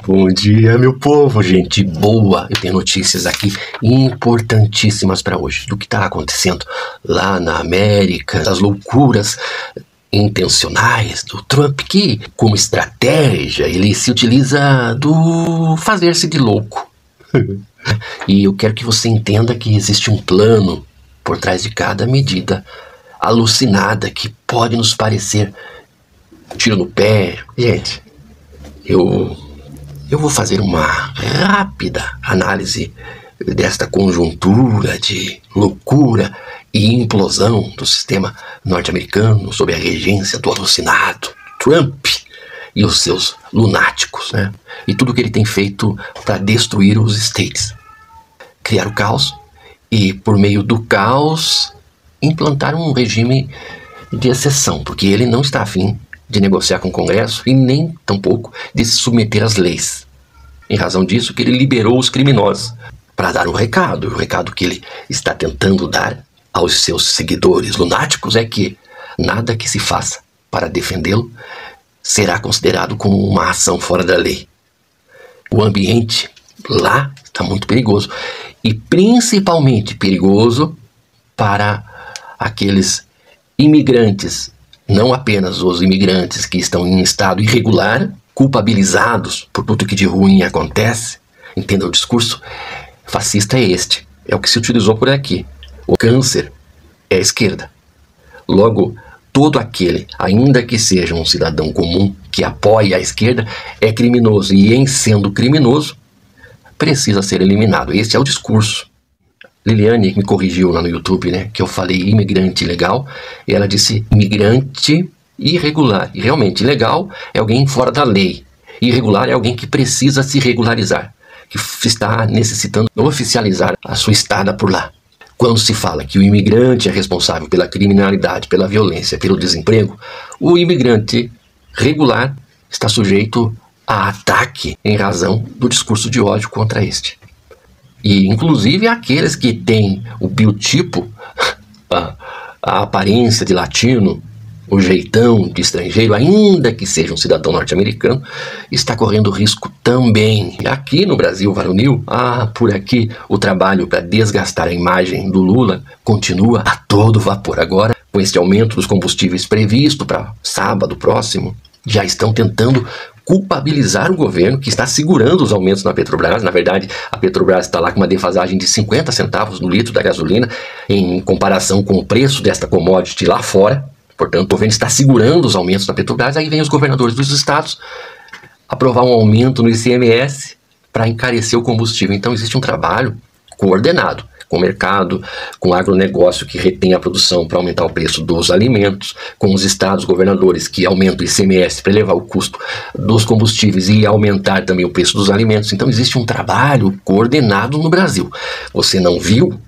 Bom dia, meu povo, gente boa. Eu tenho notícias aqui importantíssimas para hoje do que está acontecendo lá na América, das loucuras intencionais do Trump, que como estratégia ele se utiliza do fazer-se de louco. E eu quero que você entenda que existe um plano por trás de cada medida alucinada que pode nos parecer tiro no pé. Gente, eu vou fazer uma rápida análise desta conjuntura de loucura e implosão do sistema norte-americano sob a regência do alucinado Trump e os seus lunáticos, né? E tudo que ele tem feito para destruir os States. Criar o caos e, por meio do caos, implantar um regime de exceção, porque ele não está afim de negociar com o Congresso e nem, tampouco, de se submeter às leis. Em razão disso que ele liberou os criminosos para dar um recado. O recado que ele está tentando dar aos seus seguidores lunáticos é que nada que se faça para defendê-lo será considerado como uma ação fora da lei. O ambiente lá está muito perigoso e principalmente perigoso para aqueles imigrantes, não apenas os imigrantes que estão em estado irregular, culpabilizados por tudo que de ruim acontece. Entenda, o discurso fascista é este, é o que se utilizou por aqui. O câncer é a esquerda. Logo, todo aquele, ainda que seja um cidadão comum, que apoia a esquerda, é criminoso, e em sendo criminoso, precisa ser eliminado. Este é o discurso. Liliane me corrigiu lá no YouTube, né, que eu falei imigrante ilegal, e ela disse imigrante irregular. E realmente, ilegal é alguém fora da lei. Irregular é alguém que precisa se regularizar, que está necessitando oficializar a sua estada por lá. Quando se fala que o imigrante é responsável pela criminalidade, pela violência, pelo desemprego, o imigrante regular está sujeito a ataque em razão do discurso de ódio contra este. E inclusive aqueles que têm o biotipo, a aparência de latino, o jeitão de estrangeiro, ainda que seja um cidadão norte-americano, está correndo risco também. Aqui no Brasil varonil, por aqui o trabalho para desgastar a imagem do Lula continua a todo vapor. Agora, com este aumento dos combustíveis previsto para sábado próximo, já estão tentando culpabilizar o governo que está segurando os aumentos na Petrobras. Na verdade, a Petrobras está lá com uma defasagem de 50 centavos no litro da gasolina em comparação com o preço desta commodity lá fora. Portanto, o governo está segurando os aumentos na Petrobras. Aí vem os governadores dos estados aprovar um aumento no ICMS para encarecer o combustível. Então existe um trabalho coordenado com o mercado, com o agronegócio que retém a produção para aumentar o preço dos alimentos, com os estados governadores que aumentam o ICMS para elevar o custo dos combustíveis e aumentar também o preço dos alimentos. Então existe um trabalho coordenado no Brasil. Você não viu?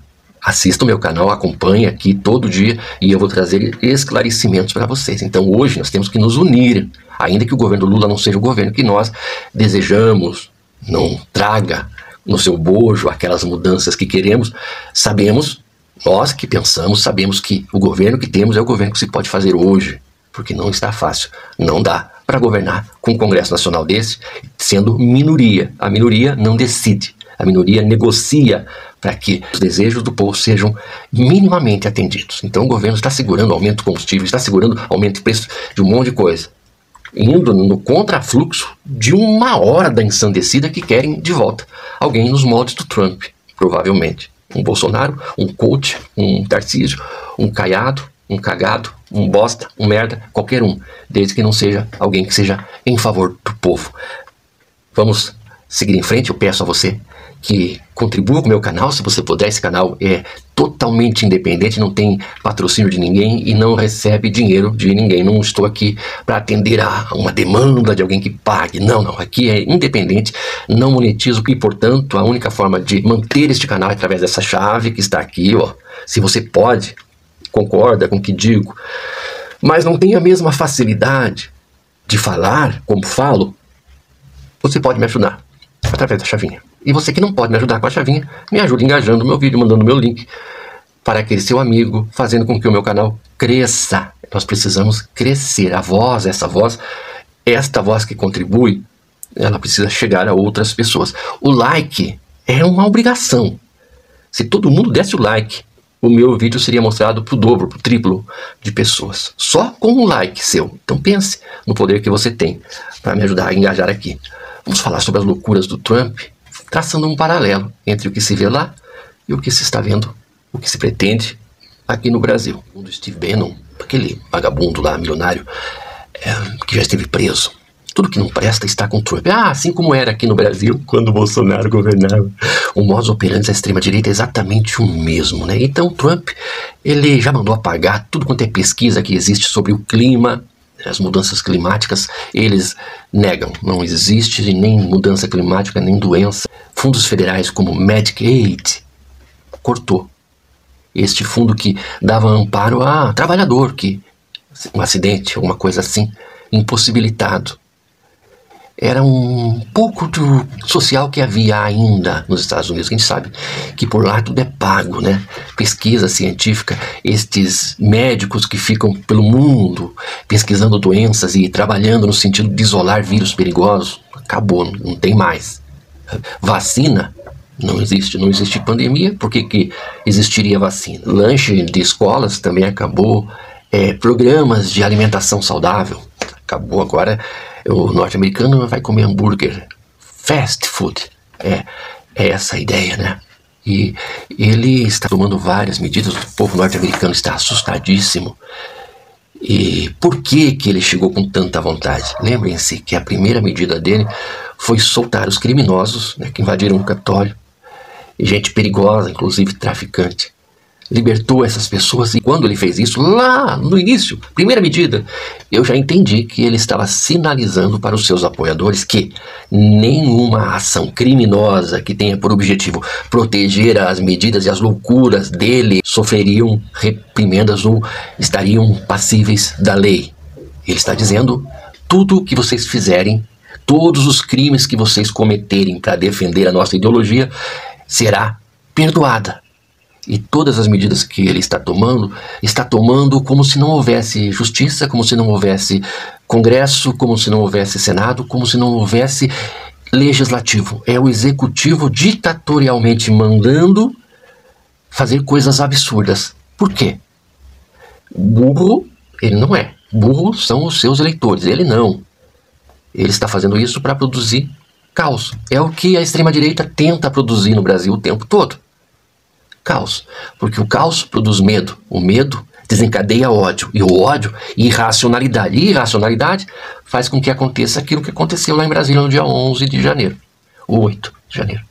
Assista o meu canal, acompanhe aqui todo dia e eu vou trazer esclarecimentos para vocês. Então hoje nós temos que nos unir, ainda que o governo Lula não seja o governo que nós desejamos, não traga no seu bojo aquelas mudanças que queremos. Sabemos, nós que pensamos, sabemos que o governo que temos é o governo que se pode fazer hoje, porque não está fácil, não dá para governar com um Congresso Nacional desse, sendo minoria. A minoria não decide, a minoria negocia para que os desejos do povo sejam minimamente atendidos. Então o governo está segurando o aumento do combustível, está segurando o aumento de preço de um monte de coisa, indo no contrafluxo de uma horda ensandecida que querem de volta alguém nos moldes do Trump, provavelmente. Um Bolsonaro, um coach, um Tarcísio, um Caiado, um cagado, um bosta, um merda, qualquer um, desde que não seja alguém que seja em favor do povo. Vamos seguir em frente. Eu peço a você que contribua com o meu canal, se você puder. Esse canal é totalmente independente, não tem patrocínio de ninguém e não recebe dinheiro de ninguém. Não estou aqui para atender a uma demanda de alguém que pague. Não, aqui é independente, não monetizo e, portanto, a única forma de manter este canal é através dessa chave que está aqui, ó. Se você pode, concorda com o que digo, mas não tem a mesma facilidade de falar como falo, você pode me ajudar através da chavinha. E você que não pode me ajudar com a chavinha, me ajuda engajando no meu vídeo, mandando o meu link para aquele seu amigo, fazendo com que o meu canal cresça. Nós precisamos crescer. A voz, esta voz que contribui ela precisa chegar a outras pessoas. O like é uma obrigação. Se todo mundo desse o like, o meu vídeo seria mostrado para o dobro, para o triplo de pessoas. Só com um like seu. Então pense no poder que você tem para me ajudar a engajar aqui. Vamos falar sobre as loucuras do Trump, traçando um paralelo entre o que se vê lá e o que se está vendo, o que se pretende aqui no Brasil. O do Steve Bannon, aquele vagabundo lá, milionário, que já esteve preso. Tudo que não presta está com o Trump. Assim como era aqui no Brasil, quando o Bolsonaro governava. O modus operandi da extrema-direita é exatamente o mesmo, né? Então o Trump, ele já mandou apagar tudo quanto é pesquisa que existe sobre o clima, as mudanças climáticas. Eles negam, não existe nem mudança climática, nem doença. Fundos federais como Medicaid cortou. Este fundo que dava amparo a trabalhador, que um acidente, alguma coisa assim, impossibilitado. Era um pouco do social que havia ainda nos Estados Unidos. A gente sabe que por lá tudo é pago, né? Pesquisa científica, estes médicos que ficam pelo mundo pesquisando doenças e trabalhando no sentido de isolar vírus perigosos, acabou, não tem mais. Vacina, não existe pandemia, por que existiria vacina? Lanche de escolas também acabou, programas de alimentação saudável, acabou agora. O norte-americano vai comer hambúrguer, fast food, é essa a ideia, né? E ele está tomando várias medidas, o povo norte-americano está assustadíssimo. E por que ele chegou com tanta vontade? Lembrem-se que a primeira medida dele foi soltar os criminosos, né, que invadiram o Capitólio, gente perigosa, inclusive traficante. Libertou essas pessoas, e quando ele fez isso, lá no início, primeira medida, eu já entendi que ele estava sinalizando para os seus apoiadores que nenhuma ação criminosa que tenha por objetivo proteger as medidas e as loucuras dele sofreriam reprimendas ou estariam passíveis da lei. Ele está dizendo, tudo o que vocês fizerem, todos os crimes que vocês cometerem para defender a nossa ideologia, será perdoada. E todas as medidas que ele está tomando como se não houvesse justiça, como se não houvesse Congresso, como se não houvesse Senado, como se não houvesse legislativo. É o executivo ditatorialmente mandando fazer coisas absurdas. Por quê? Burro, ele não é. Burro são os seus eleitores, ele não. Ele está fazendo isso para produzir caos. É o que a extrema-direita tenta produzir no Brasil o tempo todo. Caos, porque o caos produz medo, o medo desencadeia ódio, e o ódio, irracionalidade, e irracionalidade faz com que aconteça aquilo que aconteceu lá em Brasília no dia 11 de janeiro, ou 8 de janeiro,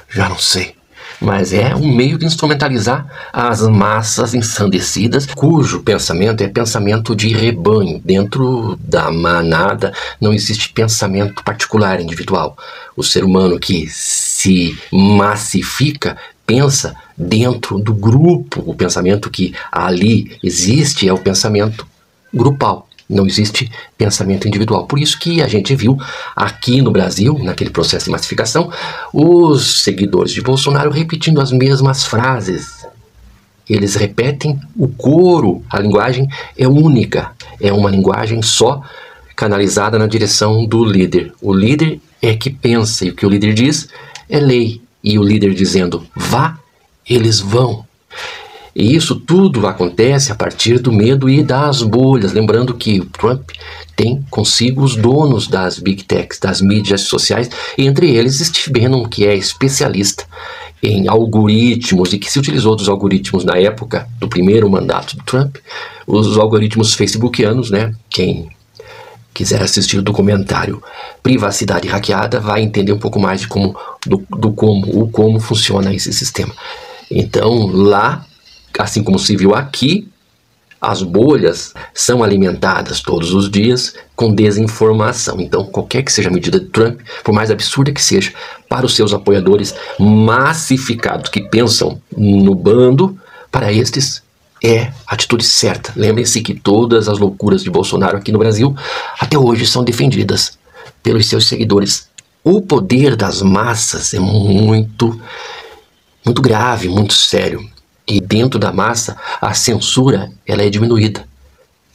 já não sei, mas é um meio de instrumentalizar as massas ensandecidas, cujo pensamento é pensamento de rebanho. Dentro da manada não existe pensamento particular, individual. O ser humano que se massifica pensa dentro do grupo. O pensamento que ali existe é o pensamento grupal. Não existe pensamento individual. Por isso que a gente viu aqui no Brasil, naquele processo de massificação, os seguidores de Bolsonaro repetindo as mesmas frases. Eles repetem o coro. A linguagem é única. É uma linguagem só, canalizada na direção do líder. O líder é que pensa, e o que o líder diz é lei. E o líder dizendo, vá, eles vão. E isso tudo acontece a partir do medo e das bolhas. Lembrando que o Trump tem consigo os donos das Big Techs, das mídias sociais, entre eles Steve Bannon, que é especialista em algoritmos e que se utilizou dos algoritmos na época do primeiro mandato do Trump, os algoritmos facebookianos, né? Quem quiser assistir o documentário Privacidade Hackeada vai entender um pouco mais de como funciona esse sistema. Então lá, assim como se viu aqui, as bolhas são alimentadas todos os dias com desinformação. Então qualquer que seja a medida de Trump, por mais absurda que seja, para os seus apoiadores massificados que pensam no bando, para estes é a atitude certa. Lembrem-se que todas as loucuras de Bolsonaro aqui no Brasil até hoje são defendidas pelos seus seguidores. O poder das massas é muito grave, muito sério. E dentro da massa, a censura ela é diminuída.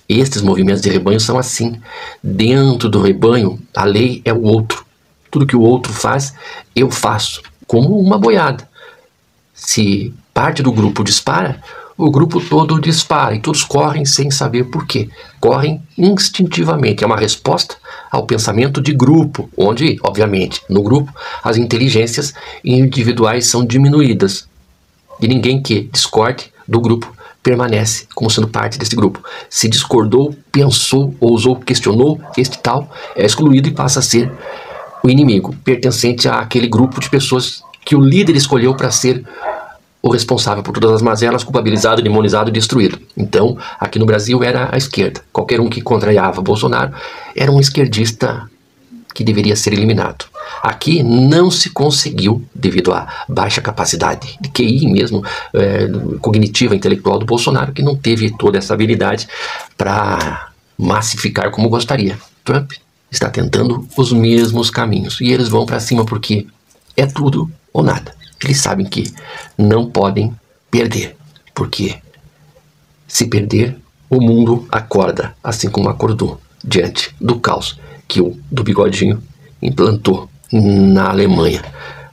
Estes movimentos de rebanho são assim. Dentro do rebanho, a lei é o outro. Tudo que o outro faz, eu faço. Como uma boiada. Se parte do grupo dispara, o grupo todo dispara e todos correm sem saber por quê. Correm instintivamente. É uma resposta ao pensamento de grupo, onde, obviamente, no grupo, as inteligências individuais são diminuídas. E ninguém que discorde do grupo permanece como sendo parte desse grupo. Se discordou, pensou, ousou, questionou, este tal é excluído e passa a ser o inimigo, pertencente àquele grupo de pessoas que o líder escolheu para ser o responsável por todas as mazelas, culpabilizado, demonizado e destruído. Então, aqui no Brasil era a esquerda. Qualquer um que contrariava Bolsonaro era um esquerdista que deveria ser eliminado. Aqui não se conseguiu, devido à baixa capacidade de QI mesmo, cognitiva, intelectual do Bolsonaro, que não teve toda essa habilidade para massificar como gostaria. Trump está tentando os mesmos caminhos e eles vão para cima porque é tudo ou nada. Eles sabem que não podem perder, porque se perder, o mundo acorda, assim como acordou diante do caos que o do Bigodinho implantou na Alemanha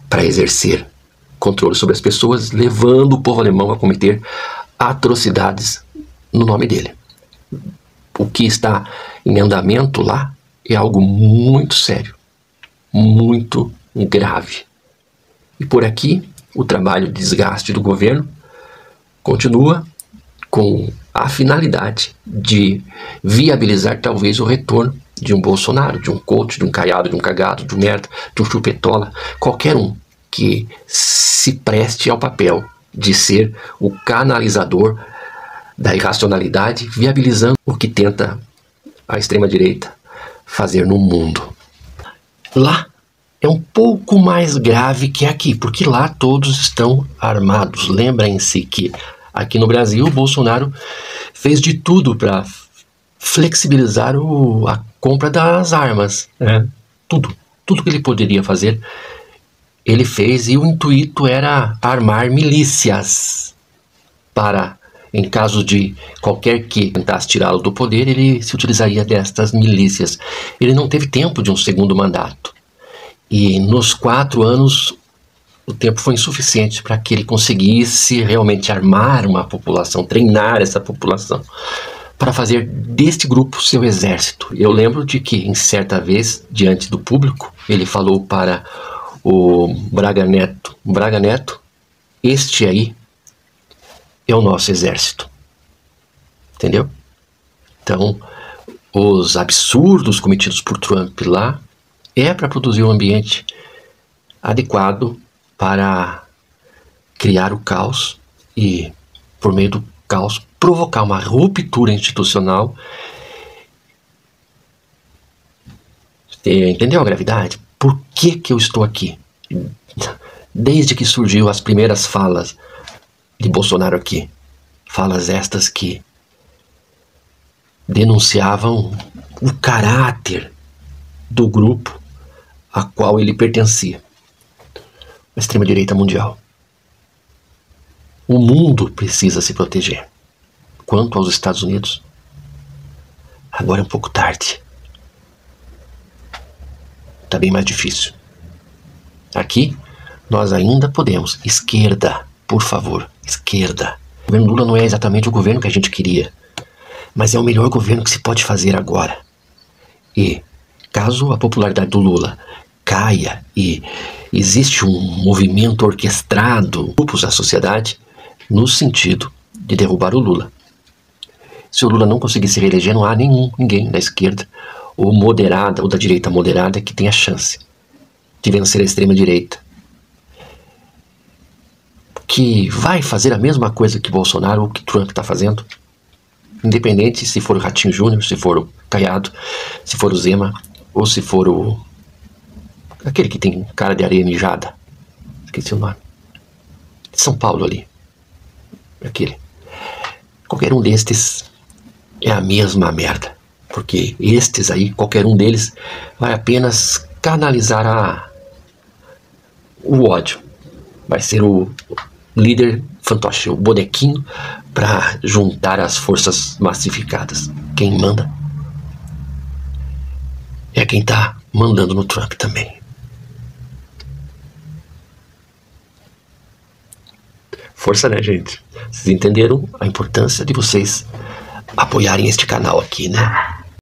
para exercer controle sobre as pessoas, levando o povo alemão a cometer atrocidades no nome dele. O que está em andamento lá é algo muito sério, muito grave. E por aqui, o trabalho de desgaste do governo continua com a finalidade de viabilizar talvez o retorno de um Bolsonaro, de um coach, de um caiado, de um cagado, de um merda, de um chupetola, qualquer um que se preste ao papel de ser o canalizador da irracionalidade, viabilizando o que tenta a extrema-direita fazer no mundo. Lá é um pouco mais grave que aqui, porque lá todos estão armados. Lembrem-se que aqui no Brasil o Bolsonaro fez de tudo para flexibilizar a compra das armas. Tudo que ele poderia fazer, ele fez, e o intuito era armar milícias para, em caso de qualquer que tentasse tirá-lo do poder, ele se utilizaria destas milícias. Ele não teve tempo de um segundo mandato. E nos 4 anos, o tempo foi insuficiente para que ele conseguisse realmente armar uma população, treinar essa população, para fazer deste grupo seu exército. Eu lembro de que, em certa vez, diante do público, ele falou para o Braga Neto: Braga Neto, este aí é o nosso exército. Entendeu? Então, os absurdos cometidos por Trump lá é para produzir um ambiente adequado para criar o caos e, por meio do caos, provocar uma ruptura institucional. Entendeu a gravidade? Por que eu estou aqui? Desde que surgiu as primeiras falas de Bolsonaro aqui, falas estas que denunciavam o caráter do grupo a qual ele pertencia, a extrema-direita mundial. O mundo precisa se proteger. Quanto aos Estados Unidos, agora é um pouco tarde. Está bem mais difícil. Aqui, nós ainda podemos. Esquerda, por favor, esquerda. O governo Lula não é exatamente o governo que a gente queria, mas é o melhor governo que se pode fazer agora. E, caso a popularidade do Lula caia e existe um movimento orquestrado, grupos da sociedade, no sentido de derrubar o Lula. Se o Lula não conseguir se reeleger, não há ninguém da esquerda ou moderada, ou da direita moderada, que tenha chance de vencer a extrema-direita, que vai fazer a mesma coisa que Bolsonaro ou que Trump está fazendo, independente se for o Ratinho Júnior, se for o Caiado, se for o Zema, ou se for aquele que tem cara de areia mijada, esqueci o nome, de São Paulo ali, aquele. Qualquer um destes é a mesma merda, porque estes aí, qualquer um deles, vai apenas canalizar o ódio. Vai ser o líder fantoche, o bonequinho, para juntar as forças massificadas. Quem manda é quem tá mandando no Trump também. Força, né, gente? Vocês entenderam a importância de vocês apoiarem este canal aqui, né?